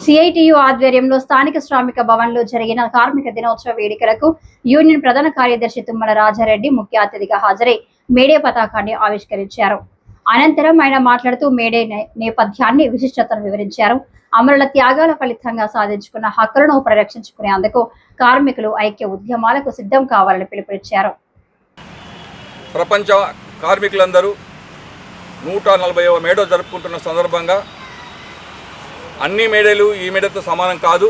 CITU ఆధ్వర్యంలో స్థానిక శ్రామిక భవన్లో జరిగిన కార్మిక దినోత్సవ వేడుకలకు యూనియన్ ప్రధాన కార్యదర్శి తుమ్మల రాజారెడ్డి ముఖ్య అతిథిగా హాజరై మేడే పతాకాన్ని ఆవిష్కరించారు. అనంతరం ఆయన మాట్లాడుతూ మేడే నేపథ్యాన్ని, విశిష్టతను వివరించారు. అమరుల త్యాగాల ఫలితంగా సాధించుకున్న హక్కులను పరిరక్షించుకునేందుకు కార్మికులు ఐక్య ఉద్యమాలకు సిద్ధం కావాలని పిలుపునిచ్చారు. ప్రపంచ కార్మికులందరూ 140వ మేడో జరుపుకుంటున్న సందర్భంగా అన్ని మేడలు ఈ మేడతో సమానం కాదు,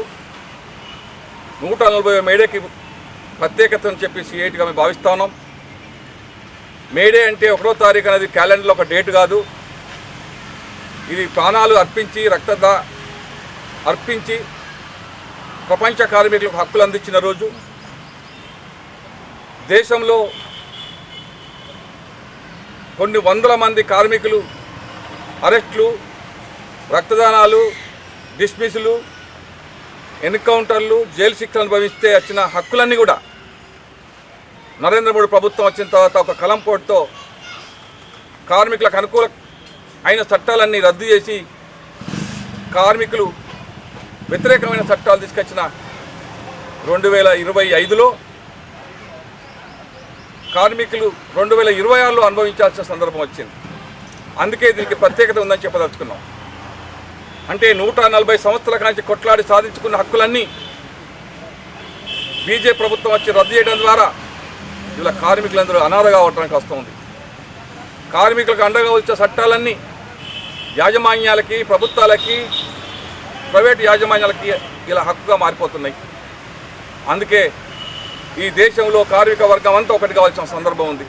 140వ మేడేకి ప్రత్యేకతను చెప్పి సిఐటిగా మేము భావిస్తా ఉన్నాం. మేడే అంటే 1వ తారీఖు అనేది క్యాలెండర్లో ఒక డేట్ కాదు, ఇది ప్రాణాలు అర్పించి అర్పించి ప్రపంచ కార్మికులకు హక్కులు అందించిన రోజు. దేశంలో కొన్ని వందల మంది కార్మికులు అరెస్టులు, రక్తదానాలు, డిస్మిస్లు, ఎన్కౌంటర్లు, జైలు శిక్షలు అనుభవిస్తే వచ్చిన హక్కులన్నీ కూడా నరేంద్ర మోడీ ప్రభుత్వం వచ్చిన తర్వాత ఒక కలంపోటుతో కార్మికులకు అనుకూల అయిన చట్టాలన్నీ రద్దు చేసి కార్మికులు వ్యతిరేకమైన చట్టాలు తీసుకొచ్చిన 2025లో కార్మికులు 2026లో అనుభవించాల్సిన సందర్భం వచ్చింది. అందుకే దీనికి ప్రత్యేకత ఉందని చెప్పదలుచుకున్నాం. అంటే 140 సంవత్సరాల నుంచి కొట్లాడి సాధించుకున్న హక్కులన్నీ బీజేపీ ప్రభుత్వం వచ్చి రద్దు చేయడం ద్వారా ఇలా కార్మికులందరూ అనాథగా అవడానికి వస్తుంది. కార్మికులకు అండగా వచ్చే చట్టాలన్నీ యాజమాన్యాలకి, ప్రభుత్వాలకి, ప్రైవేటు యాజమాన్యాలకి ఇలా హక్కుగా మారిపోతున్నాయి. అందుకే ఈ దేశంలో కార్మిక వర్గం అంతా ఒకటి కావాల్సిన సందర్భం ఉంది.